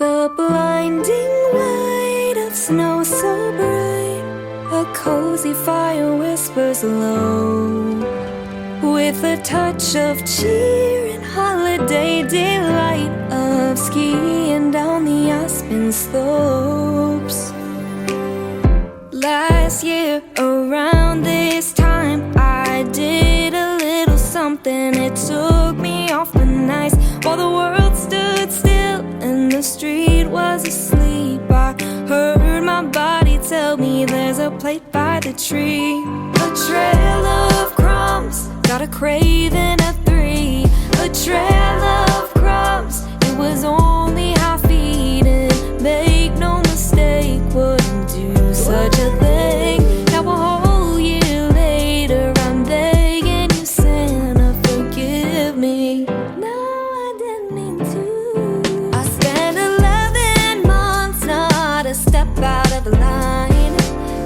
The blinding light of snow so bright, a cozy fire whispers low, with a touch of cheer and holiday delight of skiing down the Aspen slopes. Last year around this time I did a little something. It took me off the nice while the world stood still and the street was asleep. I heard my body tell me there's a plate by the tree. A trail of crumbs, got a craving at 3. A trail of crumbs, it was only half eaten. Make no mistake, wouldn't do such a thing. Now a whole year later I'm begging you, Santa, forgive me. No, I didn't mean to. I spent 11 months not a step out of line.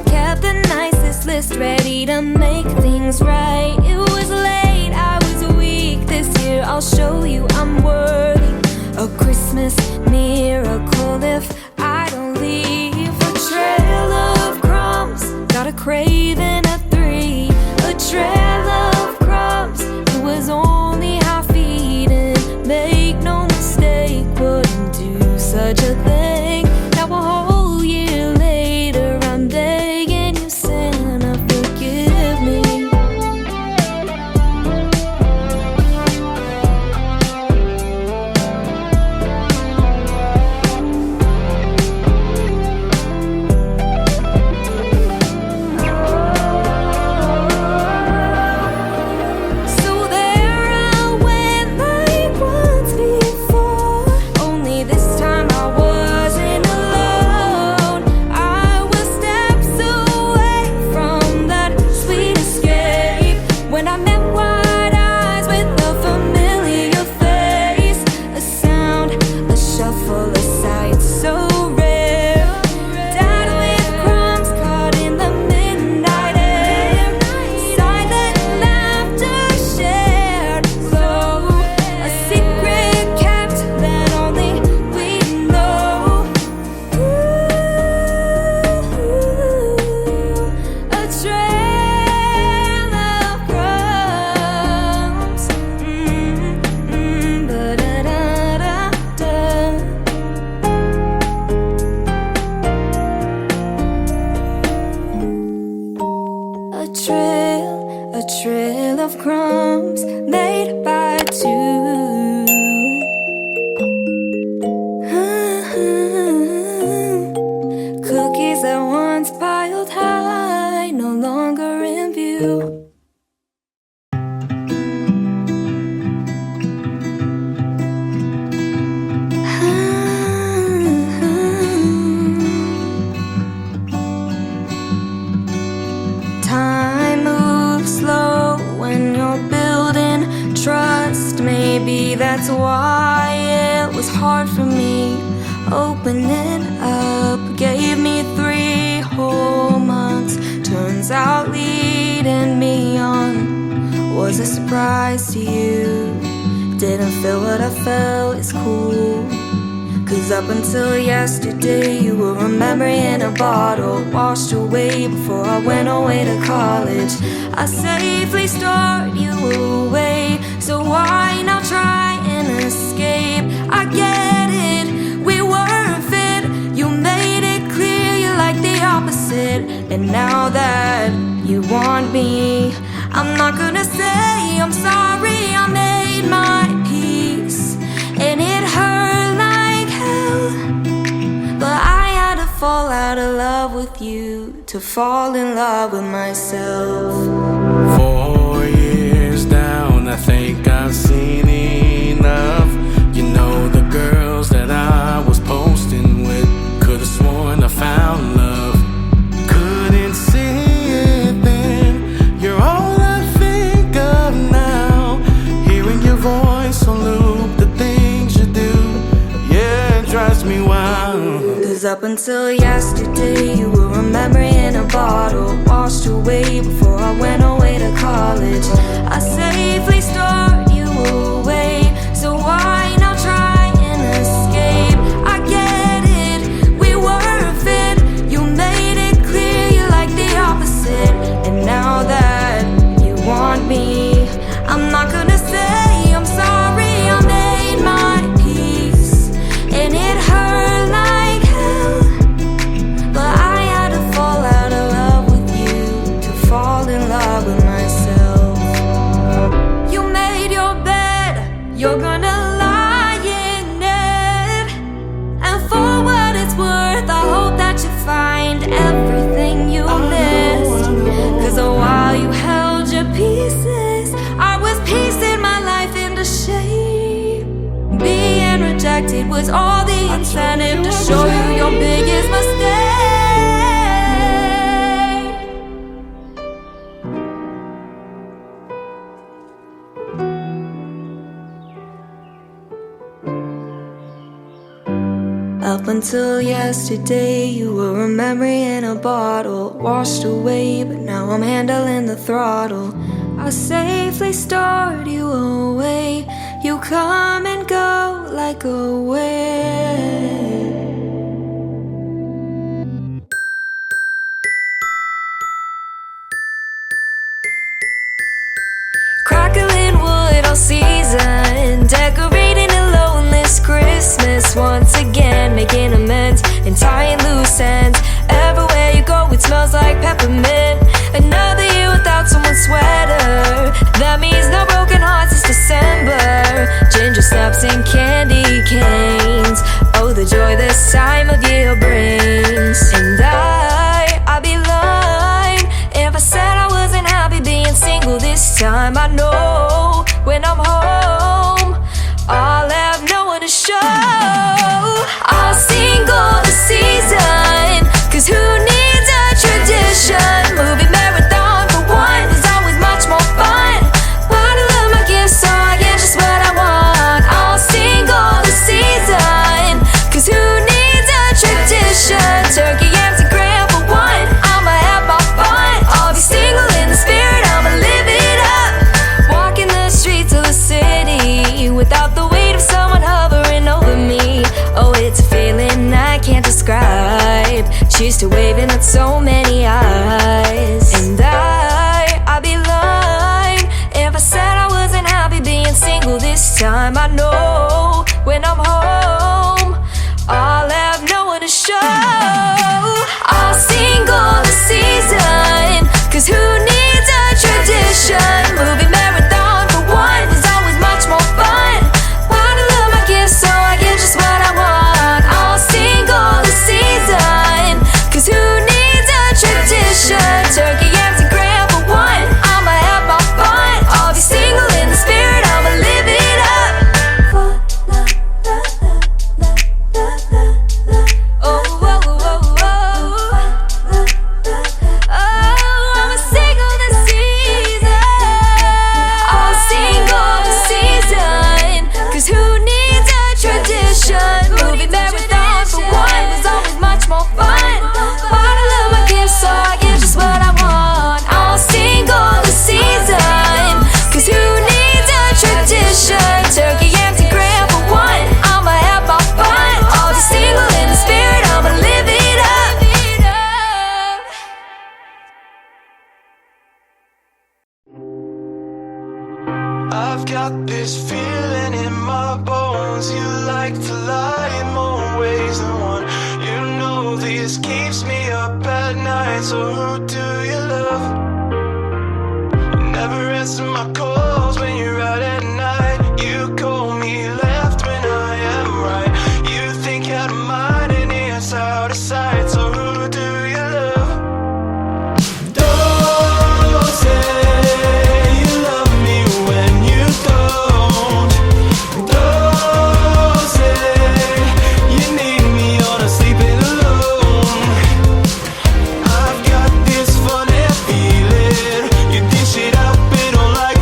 Kept the nicest list ready to make things right. It was late, I was weak. This year I'll show you I'm worthy. A Christmas miracle if I don't leave. A trail of crumbs, got a craving at 3. A trail of crumbs, it was only half eaten. Make no mistake, wouldn't do such a thing. Now a whole year later I'm begging you, Santa, forgive me. So there I went like once before, only this time I wasn't alone. I was steps away from that sweet escape when I met wide eyes with a familiar face. A sound, a shuffle, a sight so rare. Died with crumbs caught in the midnight air. Silent laughter shared, slow. A secret kept that only we know. A trail of crumbs. Ba-da-da-da-da. A trail of crumbs made by 2. Cookies that once piled high, no longer in view. Time moves slow when you're building trust. Maybe that's why it was hard for me. Opening up gave me 3 whole months. Turns out leading me on was a surprise to you. Didn't feel what I felt, it's cool. Cause up until yesterday you were a memory in a bottle, washed away before I went away to college. I safely stored you away, so why now try and escape? I get it, we weren't fit. You made it clear you like the opposite. And now that you want me, I'm not gonna say I'm sorry. I made my peace and it hurt like hell, but I had to fall out of love with you to fall in love with myself. 4 years down, I think I've seen enough. You know the girls that I was posting with, could've sworn I found love. Couldn't see it then, you're all I think of now. Hearing your voice on loop, the things you do, yeah, it drives me wild. Cause up until yesterday you were a memory in a bottle, washed away before I went away to college. I safely stored you away, so why not try and escape? I get rejected was all the incentive to show you your biggest mistake. Up until yesterday, you were a memory in a bottle, washed away, but now I'm handling the throttle. I safely stored you away. You come and go like a wave. Crackling wood all season, decorating a loneless Christmas. Once again, making amends and tying loose ends. Everywhere you go, it smells like peppermint. Another year without someone's sweater. That means no broken hearts, it's December. Ginger snaps and candy canes. Oh, the joy this time of year brings. And I'd be lying if I said I wasn't happy being single this time. I know when I'm home, I'll have no one to show. I'll sing all the season, 'cause who needs a tradition? Movie marathon for one is always much more fun. Bottle of my gifts so I get just what I want. I'll sing all the season, 'cause who needs a tradition? Turkey, yams, and graham for one. I'ma have my fun. I'll be single in the spirit, I'ma live it up. Walking the streets of the city without the weight of someone hovering over me. Oh, it's a feeling I can't describe. Cheers to waving at so many eyes. And I'd be lying if I said I wasn't happy being single this time. I know when I'm home, I'll have no one to show. I'll sing all the season, 'cause who needs a tradition? Movie marathon for one is always much more fun. Bottle of my gifts so I get just what I want. I'll sing all the season, 'cause who needs a tradition? Turkey, yams, and graham for one. I'ma have my fun. I'll be single in the spirit, I'ma live it up. Oh, oh, oh, oh. Oh, I'm a single this season. I'll sing all the season, 'cause who needs a tradition? Movie marathon for one was always much more fun. Bottle of my gifts so I get just what I want. I'll sing all the season, 'cause who needs a tradition? Turkey, yams, and graham for one. I'ma have my fun. I'll be single in the spirit, I'ma live it up. I've got this feeling in my bones. You like to lie in more ways than one. You know this keeps me up at night. So who do you love? You never answer my calls when you're out at night. You call me left when I am right. You think out of mind and it's out of sight. So who do you love? Don't say you love me when you don't. Don't say you need me or I'm sleeping alone. I've got this funny feeling. You dish it up, it don't like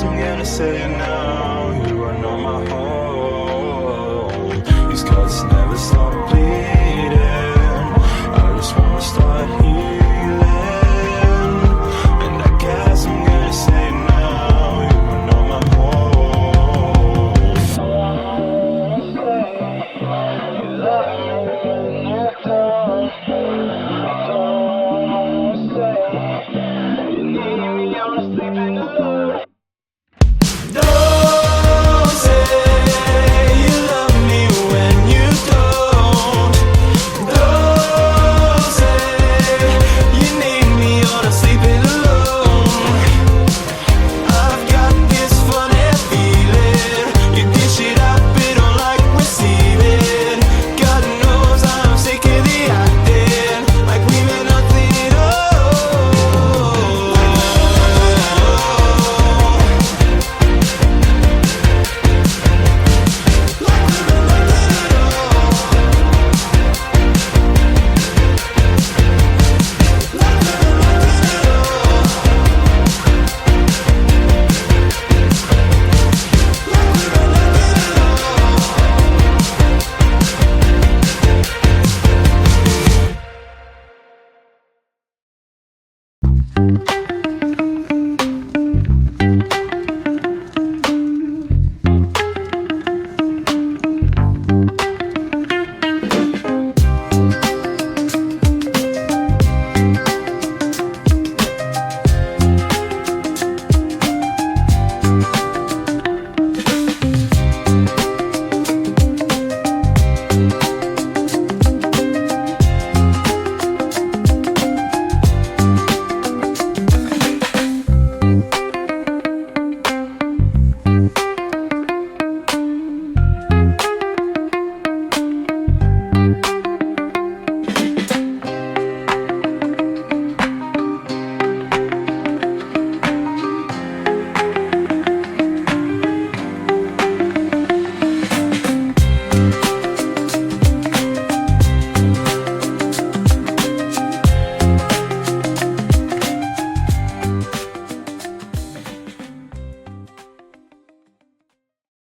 I'm gonna say it now.